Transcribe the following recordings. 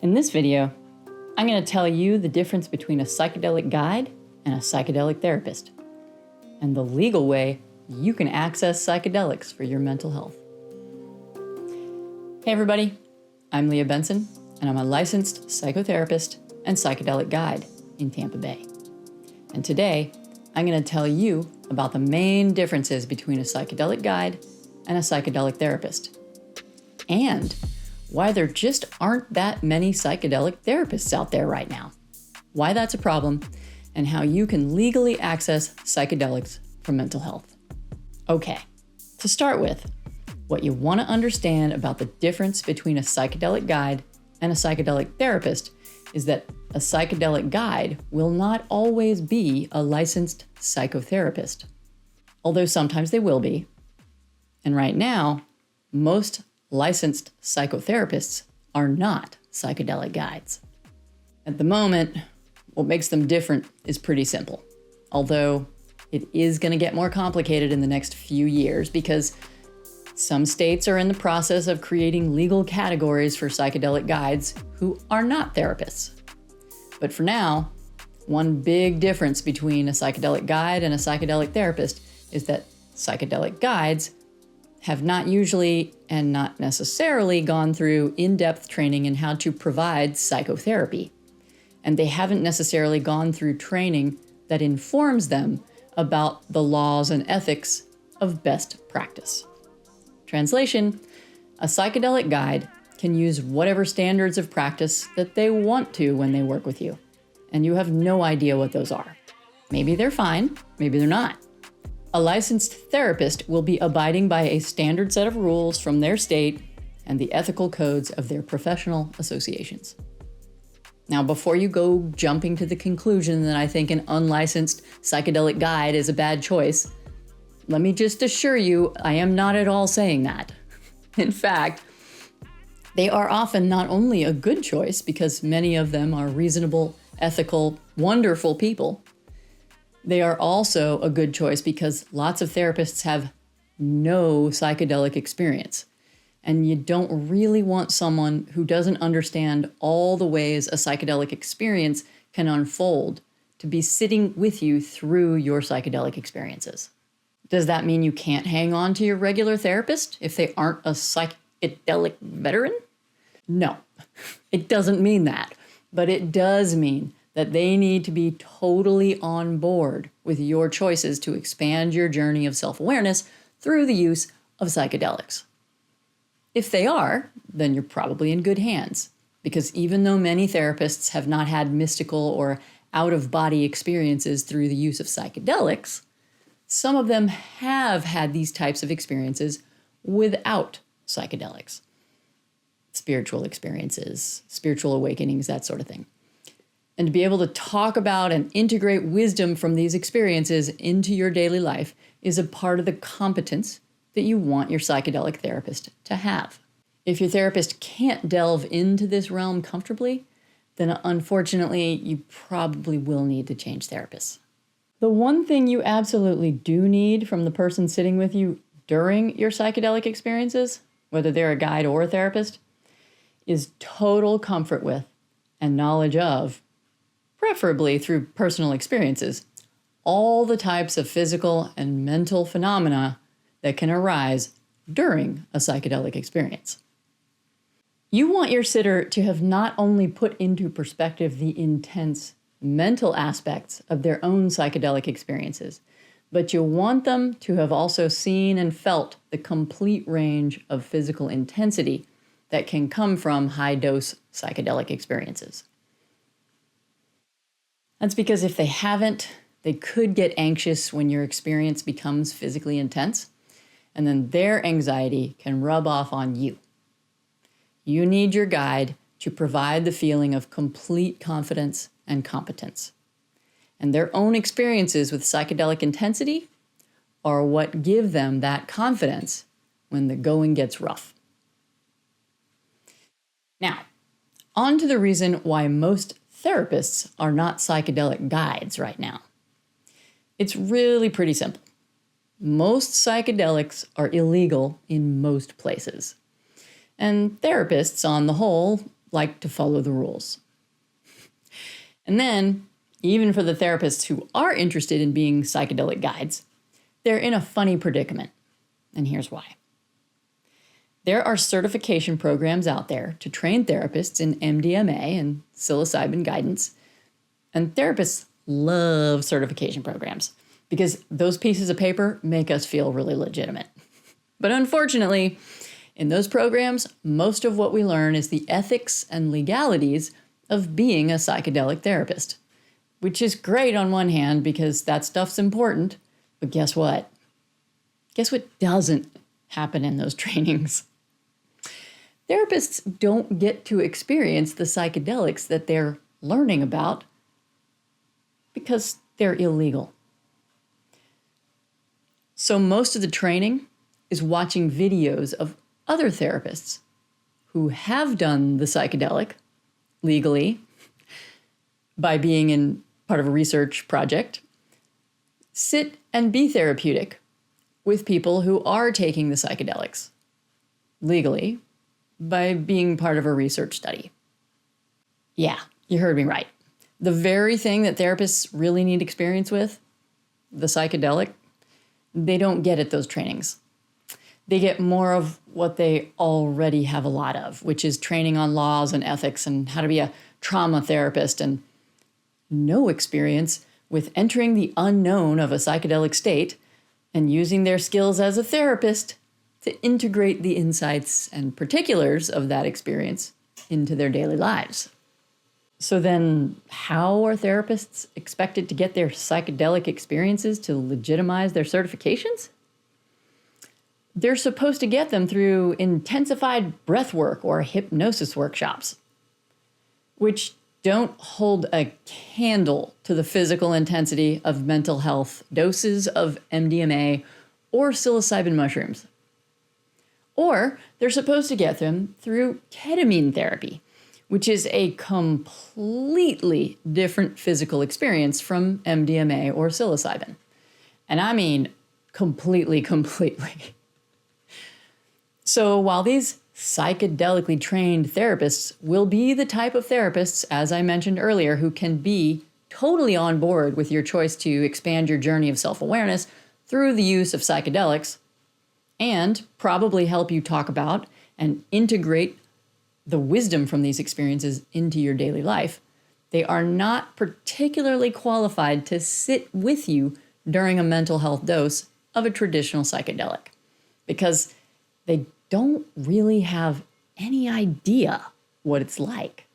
In this video, I'm going to tell you the difference between a psychedelic guide and a psychedelic therapist, and the legal way you can access psychedelics for your mental health. Hey everybody, I'm Leah Benson, and I'm a licensed psychotherapist and psychedelic guide in Tampa Bay. And today, I'm going to tell you about the main differences between a psychedelic guide and a psychedelic therapist, and why there just aren't that many psychedelic therapists out there right now, why that's a problem, and how you can legally access psychedelics for mental health. Okay, to start with, what you want to understand about the difference between a psychedelic guide and a psychedelic therapist is that a psychedelic guide will not always be a licensed psychotherapist, although sometimes they will be. And right now, most licensed psychotherapists are not psychedelic guides. At the moment, what makes them different is pretty simple, although it is going to get more complicated in the next few years because some states are in the process of creating legal categories for psychedelic guides who are not therapists. But for now, one big difference between a psychedelic guide and a psychedelic therapist is that psychedelic guides have not usually and not necessarily gone through in-depth training in how to provide psychotherapy. And they haven't necessarily gone through training that informs them about the laws and ethics of best practice. Translation, a psychedelic guide can use whatever standards of practice that they want to when they work with you, and you have no idea what those are. Maybe they're fine, maybe they're not. A licensed therapist will be abiding by a standard set of rules from their state and the ethical codes of their professional associations. Now, before you go jumping to the conclusion that I think an unlicensed psychedelic guide is a bad choice, let me just assure you, I am not at all saying that. In fact, they are often not only a good choice because many of them are reasonable, ethical, wonderful people. They are also a good choice because lots of therapists have no psychedelic experience. And you don't really want someone who doesn't understand all the ways a psychedelic experience can unfold to be sitting with you through your psychedelic experiences. Does that mean you can't hang on to your regular therapist if they aren't a psychedelic veteran? No, it doesn't mean that, but it does mean that they need to be totally on board with your choices to expand your journey of self-awareness through the use of psychedelics. If they are, then you're probably in good hands, because even though many therapists have not had mystical or out-of-body experiences through the use of psychedelics, some of them have had these types of experiences without psychedelics. Spiritual experiences, spiritual awakenings, that sort of thing. And to be able to talk about and integrate wisdom from these experiences into your daily life is a part of the competence that you want your psychedelic therapist to have. If your therapist can't delve into this realm comfortably, then unfortunately, you probably will need to change therapists. The one thing you absolutely do need from the person sitting with you during your psychedelic experiences, whether they're a guide or a therapist, is total comfort with and knowledge of, preferably through personal experiences, all the types of physical and mental phenomena that can arise during a psychedelic experience. You want your sitter to have not only put into perspective the intense mental aspects of their own psychedelic experiences, but you want them to have also seen and felt the complete range of physical intensity that can come from high-dose psychedelic experiences. That's because if they haven't, they could get anxious when your experience becomes physically intense, and then their anxiety can rub off on you. You need your guide to provide the feeling of complete confidence and competence. And their own experiences with psychedelic intensity are what give them that confidence when the going gets rough. Now, on to the reason why most therapists are not psychedelic guides right now. It's really pretty simple. Most psychedelics are illegal in most places. And therapists, on the whole, like to follow the rules. And then, even for the therapists who are interested in being psychedelic guides, they're in a funny predicament. And here's why. There are certification programs out there to train therapists in MDMA and psilocybin guidance. And therapists love certification programs because those pieces of paper make us feel really legitimate. But unfortunately, in those programs, most of what we learn is the ethics and legalities of being a psychedelic therapist, which is great on one hand because that stuff's important, but guess what? Guess what doesn't happen in those trainings? Therapists don't get to experience the psychedelics that they're learning about because they're illegal. So most of the training is watching videos of other therapists who have done the psychedelic legally by being in part of a research project, sit and be therapeutic with people who are taking the psychedelics legally by being part of a research study. Yeah, you heard me right. The very thing that therapists really need experience with, the psychedelic, they don't get at those trainings. They get more of what they already have a lot of, which is training on laws and ethics and how to be a trauma therapist, and no experience with entering the unknown of a psychedelic state and using their skills as a therapist to integrate the insights and particulars of that experience into their daily lives. So then, how are therapists expected to get their psychedelic experiences to legitimize their certifications? They're supposed to get them through intensified breath work or hypnosis workshops, which don't hold a candle to the physical intensity of mental health doses of MDMA or psilocybin mushrooms. Or they're supposed to get them through ketamine therapy, which is a completely different physical experience from MDMA or psilocybin. And I mean completely. So while these psychedelically trained therapists will be the type of therapists, as I mentioned earlier, who can be totally on board with your choice to expand your journey of self-awareness through the use of psychedelics, and probably help you talk about and integrate the wisdom from these experiences into your daily life, they are not particularly qualified to sit with you during a mental health dose of a traditional psychedelic because they don't really have any idea what it's like.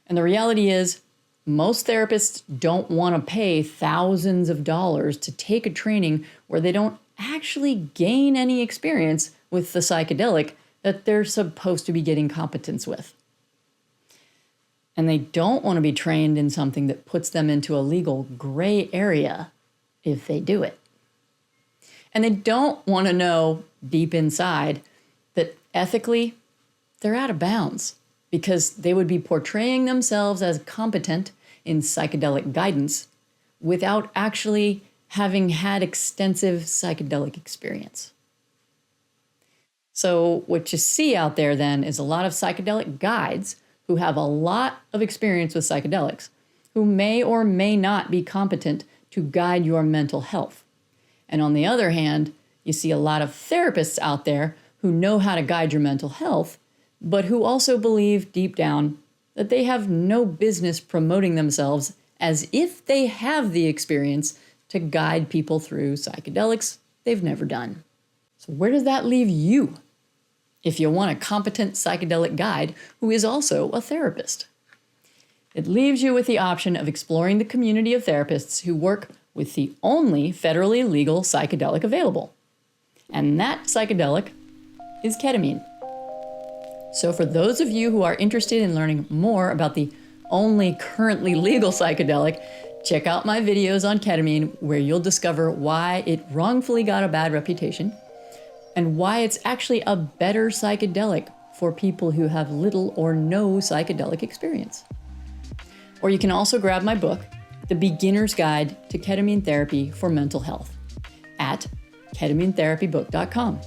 And the reality is, most therapists don't want to pay thousands of dollars to take a training where they don't actually gain any experience with the psychedelic that they're supposed to be getting competence with. And they don't want to be trained in something that puts them into a legal gray area if they do it. And they don't want to know deep inside that ethically they're out of bounds because they would be portraying themselves as competent in psychedelic guidance without actually having had extensive psychedelic experience. So what you see out there then is a lot of psychedelic guides who have a lot of experience with psychedelics, who may or may not be competent to guide your mental health. And on the other hand, you see a lot of therapists out there who know how to guide your mental health, but who also believe deep down that they have no business promoting themselves as if they have the experience to guide people through psychedelics they've never done. So where does that leave you if you want a competent psychedelic guide who is also a therapist? It leaves you with the option of exploring the community of therapists who work with the only federally legal psychedelic available. And that psychedelic is ketamine. So for those of you who are interested in learning more about the only currently legal psychedelic, check out my videos on ketamine, where you'll discover why it wrongfully got a bad reputation and why it's actually a better psychedelic for people who have little or no psychedelic experience. Or you can also grab my book, The Beginner's Guide to Ketamine Therapy for Mental Health, at ketaminetherapybook.com.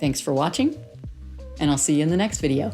Thanks for watching, and I'll see you in the next video.